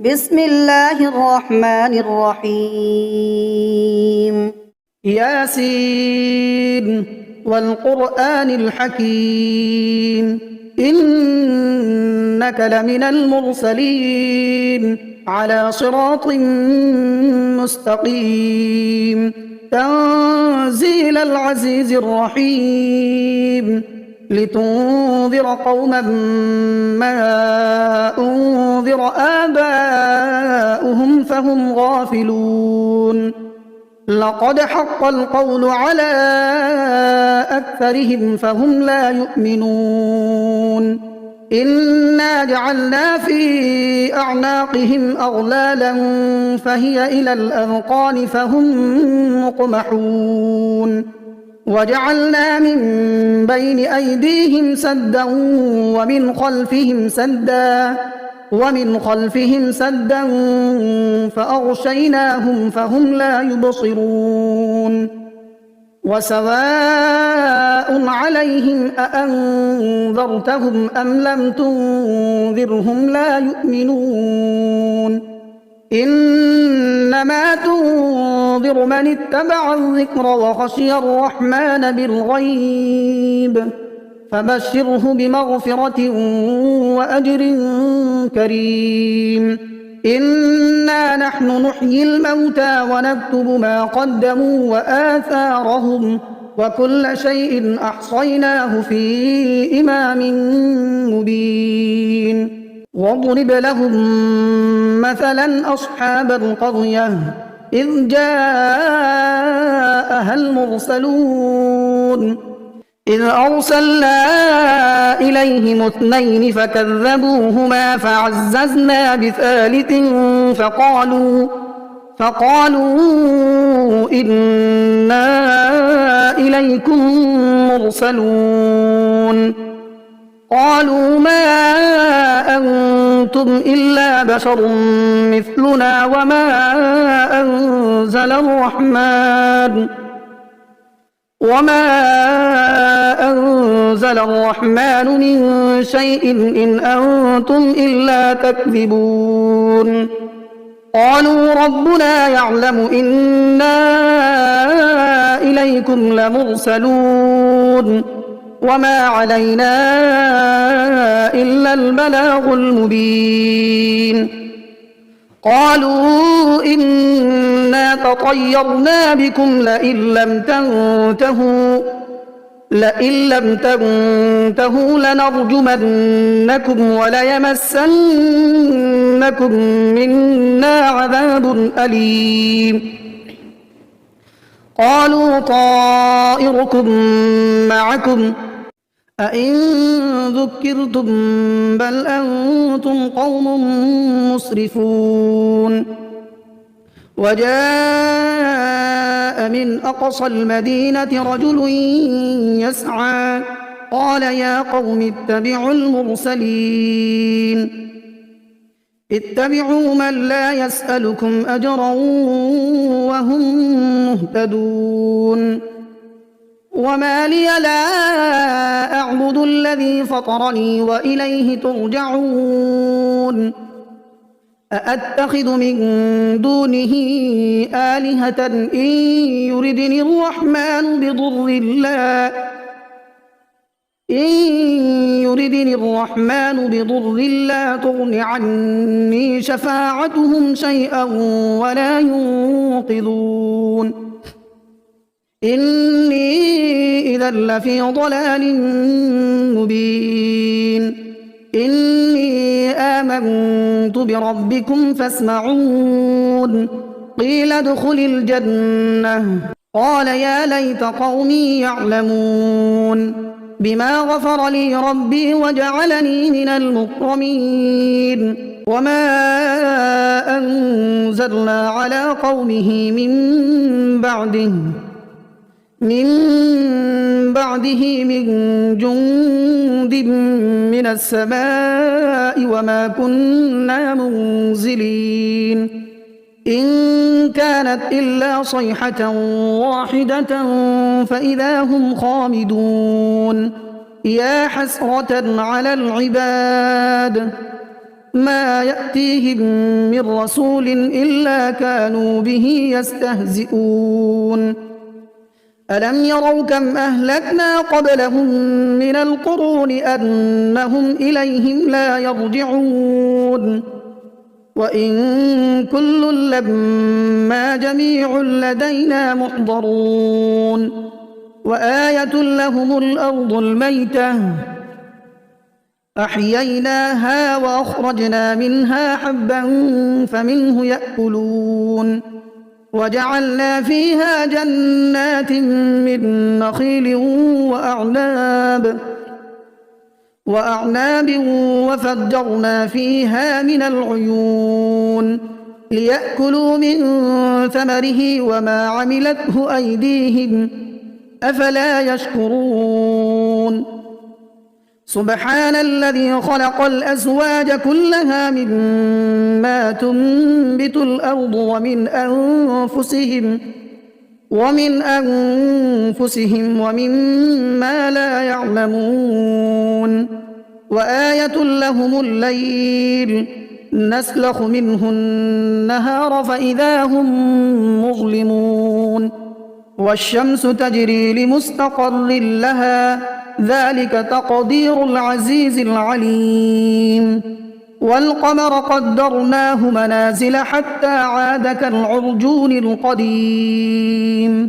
بسم الله الرحمن الرحيم. ياسين والقرآن الحكيم إنك لمن المرسلين على صراط مستقيم تنزيل العزيز الرحيم لتنذر قوما ما أنذر آباؤهم فهم غافلون لقد حق القول على أكثرهم فهم لا يؤمنون إنا جعلنا في أعناقهم أغلالا فهي إلى الأذقان فهم مقمحون وجعلنا من بين أيديهم سدا ومن خلفهم سدا فأغشيناهم فهم لا يبصرون وسواء عليهم أأنذرتهم أم لم تنذرهم لا يؤمنون إنما تنذر من اتبع الذكر وخشي الرحمن بالغيب فبشره بمغفرة وأجر كريم إنا نحن نحيي الموتى ونكتب ما قدموا وآثارهم وكل شيء أحصيناه في إمام مبين واضرب لهم مثلا أصحاب القرية إذ جاءها المرسلون إذ أرسلنا إليهم اثنين فكذبوهما فعززنا بثالث فقالوا إنا إليكم مرسلون قالوا ما أنتم إلا بشر مثلنا وما أنزل الرحمن من شيء إن أنتم إلا تكذبون قالوا ربنا يعلم إنا إليكم لمرسلون وما علينا إلا البلاغ المبين قالوا إنا تطيرنا بكم لئن لم تنتهوا لنرجمنكم وليمسنكم منا عذاب أليم قالوا طائركم معكم أئن ذكرتم بل أنتم قوم مسرفون وجاء من أقصى المدينة رجل يسعى قال يا قوم اتبعوا المرسلين اتبعوا من لا يسألكم أجرا وهم مهتدون وما لي لا أعبد الذي فطرني وإليه ترجعون أأتخذ من دونه آلهة إن يردني الرحمن بضر لا تغن عني شفاعتهم شيئا ولا ينقذون إني إذا لفي ضلال مبين إني آمنت بربكم فاسمعون قيل ادخل الجنة قال يا ليت قومي يعلمون بما غفر لي ربي وجعلني من المكرمين وما أنزلنا على قومه من بعده من جند من السماء وما كنا منزلين إن كانت إلا صيحة واحدة فإذا هم خامدون يا حسرة على العباد ما يأتيهم من رسول إلا كانوا به يستهزئون ألم يروا كم أهلكنا قبلهم من القرون أنهم إليهم لا يرجعون وإن كل لما جميع لدينا محضرون وآية لهم الأرض الميتة أحييناها وأخرجنا منها حبا فمنه يأكلون وجعلنا فيها جنات من نخيل وأعناب وفجرنا فيها من العيون ليأكلوا من ثمره وما عملته أيديهم أفلا يشكرون سبحان الذي خلق الأزواج كلها مما تنبت الأرض ومن أنفسهم ومما لا يعلمون وآية لهم الليل نسلخ منه النهار فإذا هم مظلمون والشمس تجري لمستقر لها ذلك تقدير العزيز العليم والقمر قدرناه منازل حتى عاد كالعرجون القديم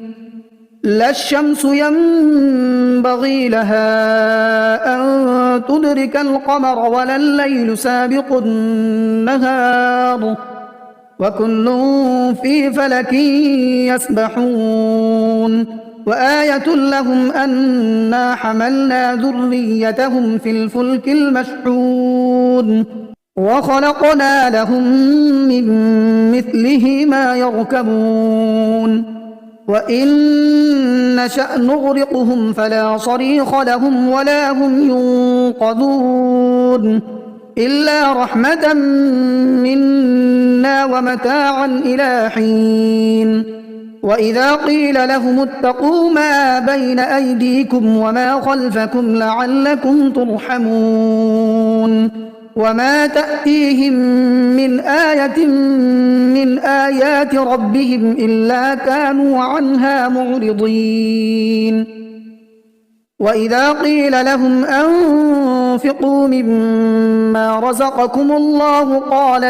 لا الشمس ينبغي لها أن تدرك القمر ولا الليل سابق النهار وكل في فلك يسبحون وآية لهم أنا حملنا ذريتهم في الفلك المشحون وخلقنا لهم من مثله ما يركبون وإن نشأ نغرقهم فلا صريخ لهم ولا هم ينقذون إلا رحمة منا ومتاعا إلى حين وإذا قيل لهم اتقوا ما بين أيديكم وما خلفكم لعلكم ترحمون وما تأتيهم من آية من آيات ربهم إلا كانوا عنها معرضين وإذا قيل لهم أنفقوا مما رزقكم الله قال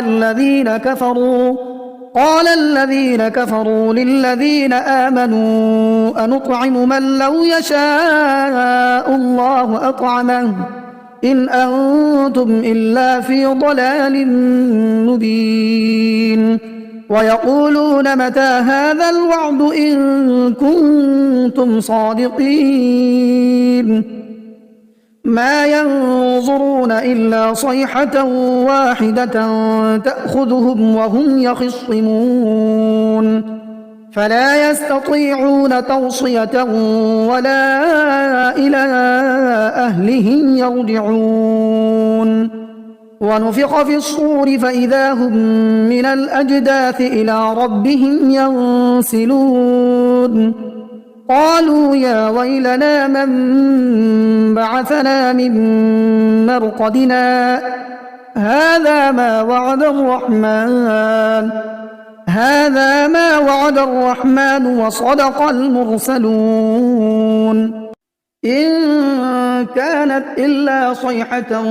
الذين كفروا للذين آمنوا أنطعم من لو يشاء الله أطعمه إن أنتم إلا في ضلال مبين ويقولون متى هذا الوعد إن كنتم صادقين ما ينظرون إلا صيحة واحدة تأخذهم وهم يخصمون فلا يستطيعون توصية ولا إلى أهلهم يرجعون ونفخ في الصور فإذا هم من الأجداث إلى ربهم ينسلون قالوا يا ويلنا من بعثنا من مرقدنا هذا ما وعد الرحمن وصدق المرسلون إن كانت إلا صيحة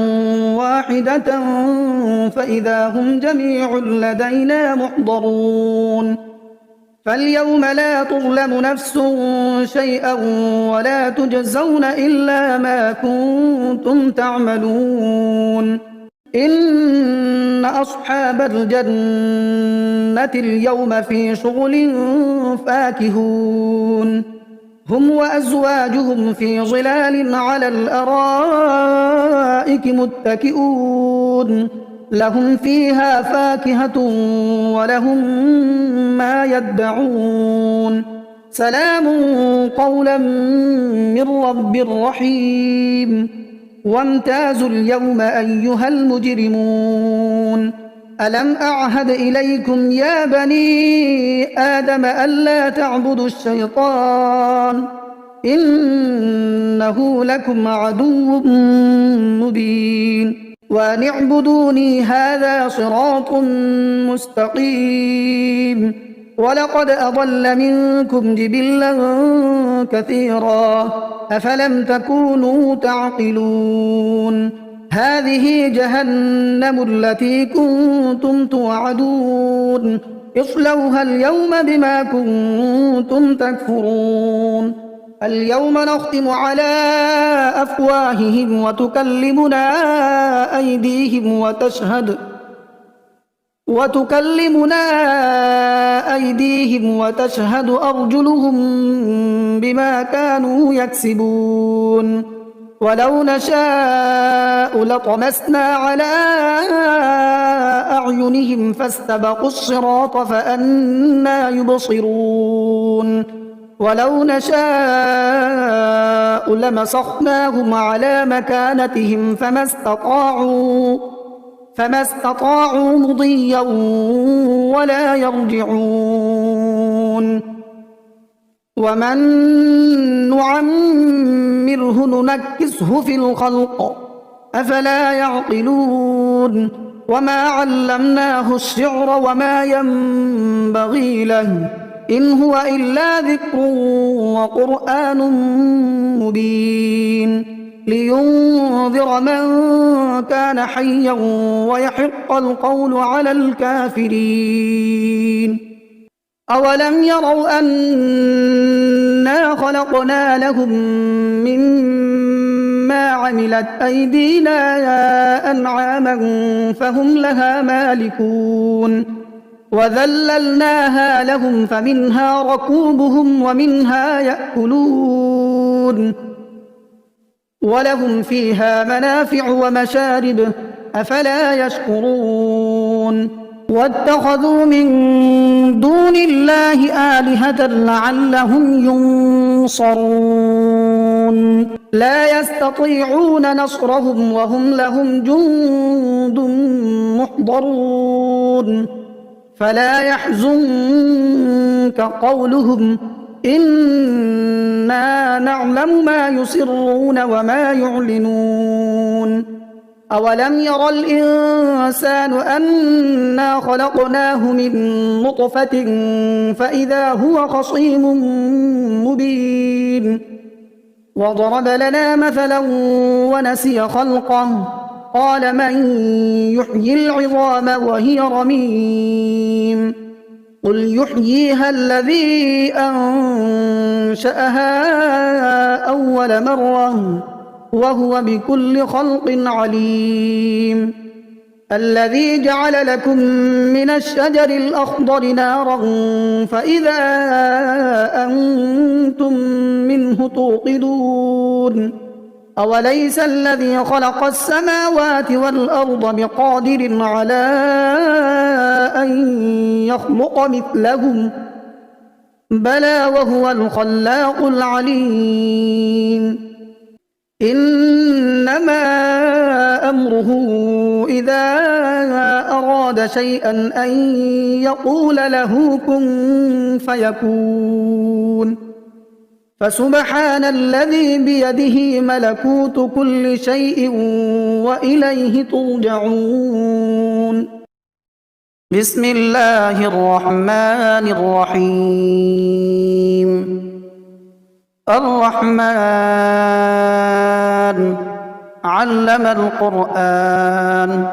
واحدة فإذا هم جميع لدينا محضرون فاليوم لا تظلم نفس شيئا ولا تجزون إلا ما كنتم تعملون إن أصحاب الجنة اليوم في شغل فاكهون هم وأزواجهم في ظلال على الأرائك متكئون لهم فيها فاكهة ولهم ما يدعون سلام قولا من رب رحيم وامتازوا اليوم أيها المجرمون ألم أعهد إليكم يا بني آدم ألا تعبدوا الشيطان إنه لكم عدو مبين وأن اعبدوني هذا صراط مستقيم ولقد أضل منكم جبلا كثيرا أفلم تكونوا تعقلون هذه جهنم التي كنتم توعدون اصلوها اليوم بما كنتم تكفرون اليوم نختم على أفواههم وتكلمنا أيديهم وتشهد أرجلهم بما كانوا يكسبون ولو نشاء لطمسنا على أعينهم فاستبقوا الصراط فأنى يبصرون ولو نشاء لمسخناهم على مكانتهم فما استطاعوا مضيا ولا يرجعون ومن نعمره ننكسه في الخلق أفلا يعقلون وما علمناه الشعر وما ينبغي له إن هو إلا ذكر وقرآن مبين لينذر من كان حيا ويحق القول على الكافرين أولم يروا أنا خلقنا لهم مما عملت أيدينا أنعاما فهم لها مالكون وذللناها لهم فمنها ركوبهم ومنها يأكلون ولهم فيها منافع ومشارب أفلا يشكرون واتخذوا من دون الله آلهة لعلهم ينصرون لا يستطيعون نصرهم وهم لهم جند محضرون فلا يحزنك قولهم إنا نعلم ما يسرون وما يعلنون أولم ير الإنسان أنا خلقناه من نطفة فإذا هو خصيم مبين وضرب لنا مثلا ونسي خلقه قال من يحيي العظام وهي رميم قل يحييها الذي أنشأها أول مرة وهو بكل خلق عليم الذي جعل لكم من الشجر الأخضر نارا فإذا أنتم منه توقدون أوليس الذي خلق السماوات والأرض بقادر على أن يخلق مثلهم بلى وهو الخلاق العليم إنما أمره إذا أراد شيئا أن يقول له كن فيكون فسبحان الذي بيده ملكوت كل شيء وإليه ترجعون بسم الله الرحمن الرحيم الرحمن علم القرآن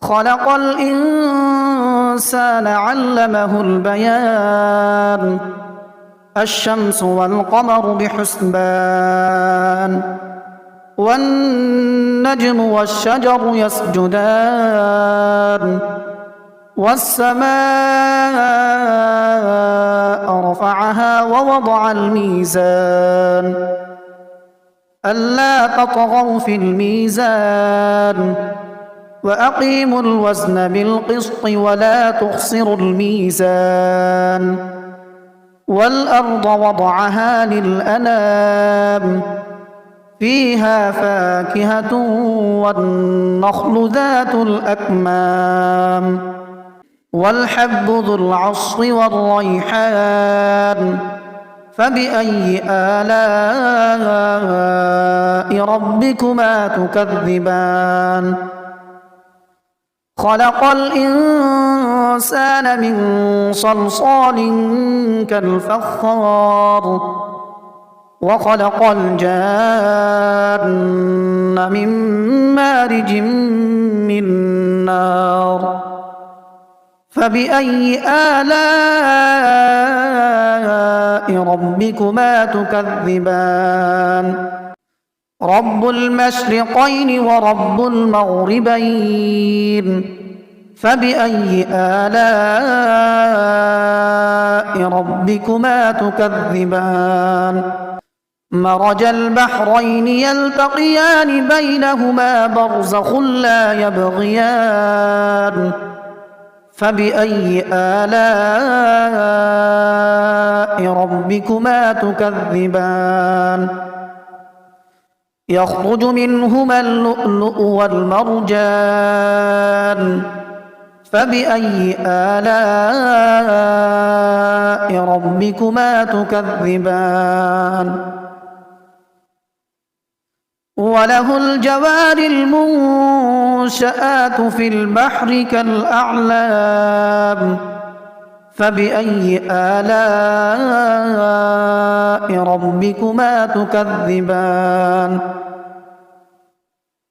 خلق الإنسان علمه البيان الشمس والقمر بحسبان والنجم والشجر يسجدان والسماء رفعها ووضع الميزان ألا تطغوا في الميزان وأقيموا الوزن بالقسط ولا تخسروا الميزان والأرض وضعها للأنام فيها فاكهة والنخل ذات الأكمام والحب ذو العصف والريحان فبأي آلاء ربكما تكذبان خلق الإنسان من صلصال كالفخار وخلق الجان من مارج من نار فبأي آلاء ربكما تكذبان رب المشرقين ورب المغربين فبأي آلاء ربكما تكذبان مرج البحرين يلتقيان بينهما برزخ لا يبغيان فبأي آلاء ربكما تكذبان يخرج منهما اللؤلؤ والمرجان فبأي آلاء ربكما تكذبان وله الجوار المنشآت في البحر كالأعلام فبأي آلاء ربكما تكذبان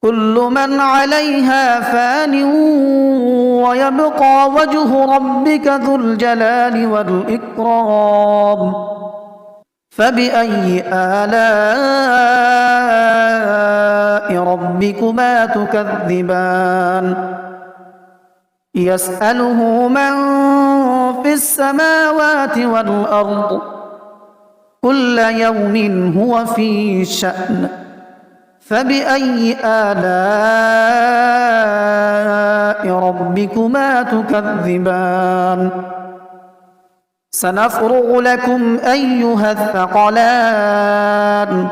كل من عليها فان ويبقى وجه ربك ذو الجلال والإكرام فبأي آلاء ربكما تكذبان يسأله من في السماوات والأرض كل يوم هو في شأن فبأي آلاء ربكما تكذبان سنفرغ لكم أيها الثقلان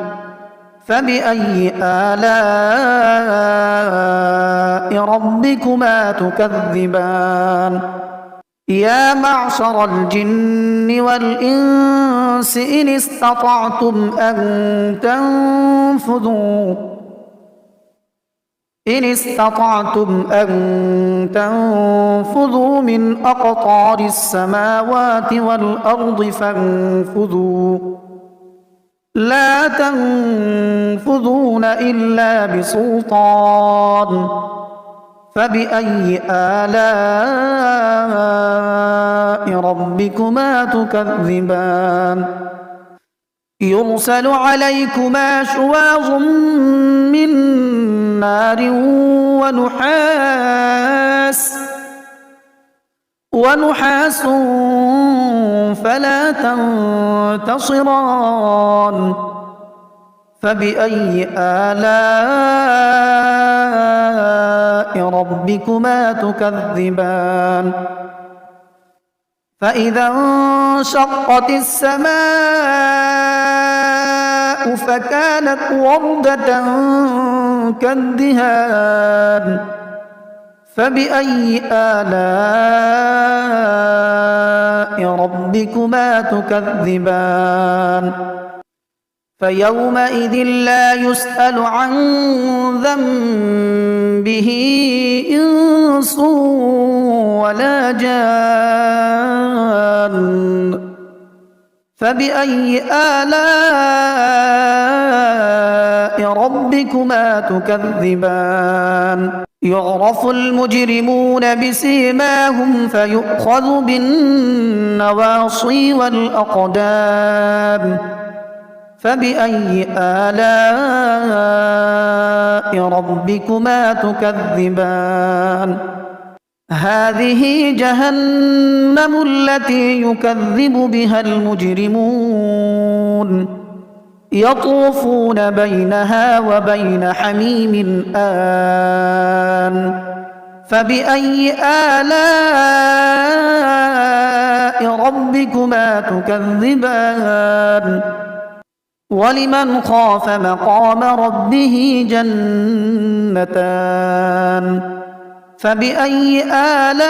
فبأي آلاء ربكما تكذبان يا معشر الجن والإنس إن استطعتم أن تنفذوا من أقطار السماوات والأرض فانفذوا لا تنفذون إلا بسلطان فبأي آلاء ربكما تكذبان يرسل عليكما شواظ من نار ونحاس فلا تنتصران فبأي آلاء ربكما تكذبان فإذا انشقت السماء فكانت وردة كالدهان فبأي آلاء ربكما تكذبان فيومئذ لا يسأل عن ذنبه إنس ولا جان فبأي آلاء ربكما تكذبان يعرف المجرمون بسيماهم فيؤخذ بالنواصي والأقدام فبأي آلاء ربكما تكذبان هذه جهنم التي يكذب بها المجرمون يطوفون بينها وبين حميم آن فبأي آلاء ربكما تكذبان ولمن خاف مقام ربه جنتان فبأي آلاء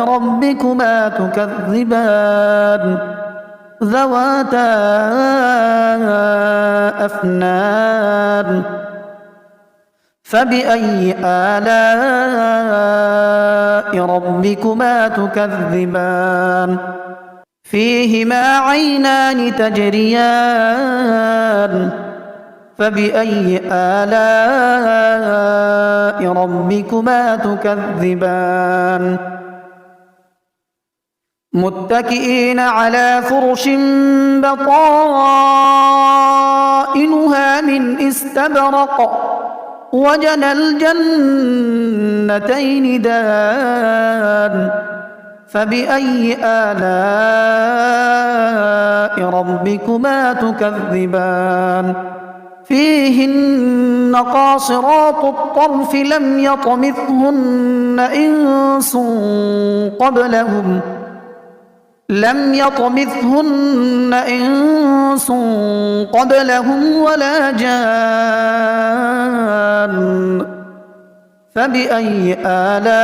ربكما ربكما تكذبان ذواتا أفنان فبأي آلاء ربكما تكذبان فيهما عينان تجريان فبأي آلاء ربكما تكذبان متكئين على فرش بطائنها من استبرق وجنى الجنتين دان فبأي آلاء ربكما تكذبان فيهن قاصرات الطرف لم يطمثهن إنس قبلهم ولا جان فبأي آلاء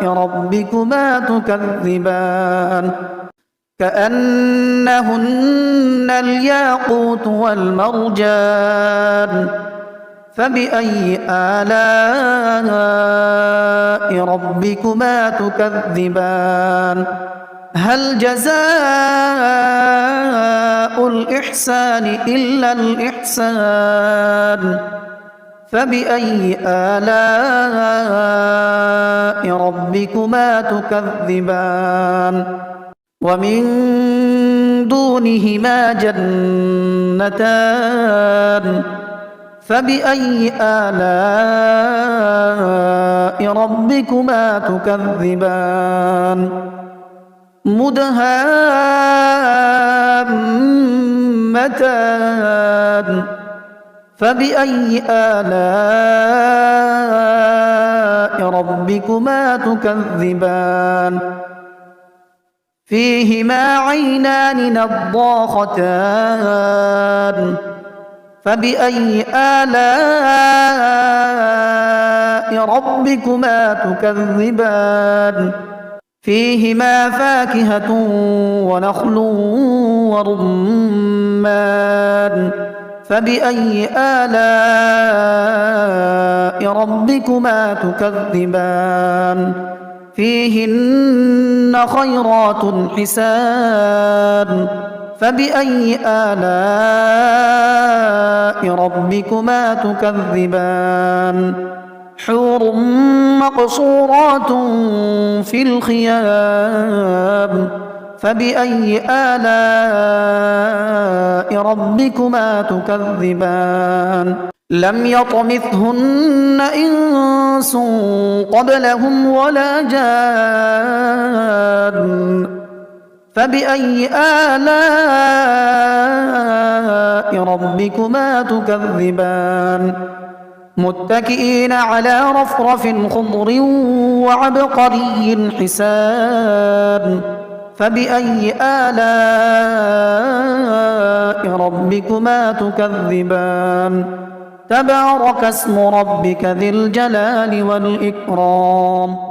ربكما تكذبان كأنهن الياقوت والمرجان فبأي آلاء ربكما تكذبان هل جزاء الإحسان إلا الإحسان فبأي آلاء ربكما تكذبان ومن دونهما جنتان فبأي آلاء ربكما تكذبان مدهامتان فبأي آلاء ربكما تكذبان فيهما عينان نضاختان فبأي آلاء ربكما تكذبان فيهما فاكهة ونخل ورمان فبأي آلاء ربكما تكذبان فيهن خيرات حسان فبأي آلاء ربكما تكذبان حور مقصورات في الخيام فبأي آلاء ربكما تكذبان لم يطمثهن إنس قبلهم ولا جان فبأي آلاء ربكما تكذبان متكئين على رفرف خضر وعبقري حسان فبأي آلاء ربكما تكذبان تبارك اسم ربك ذي الجلال والإكرام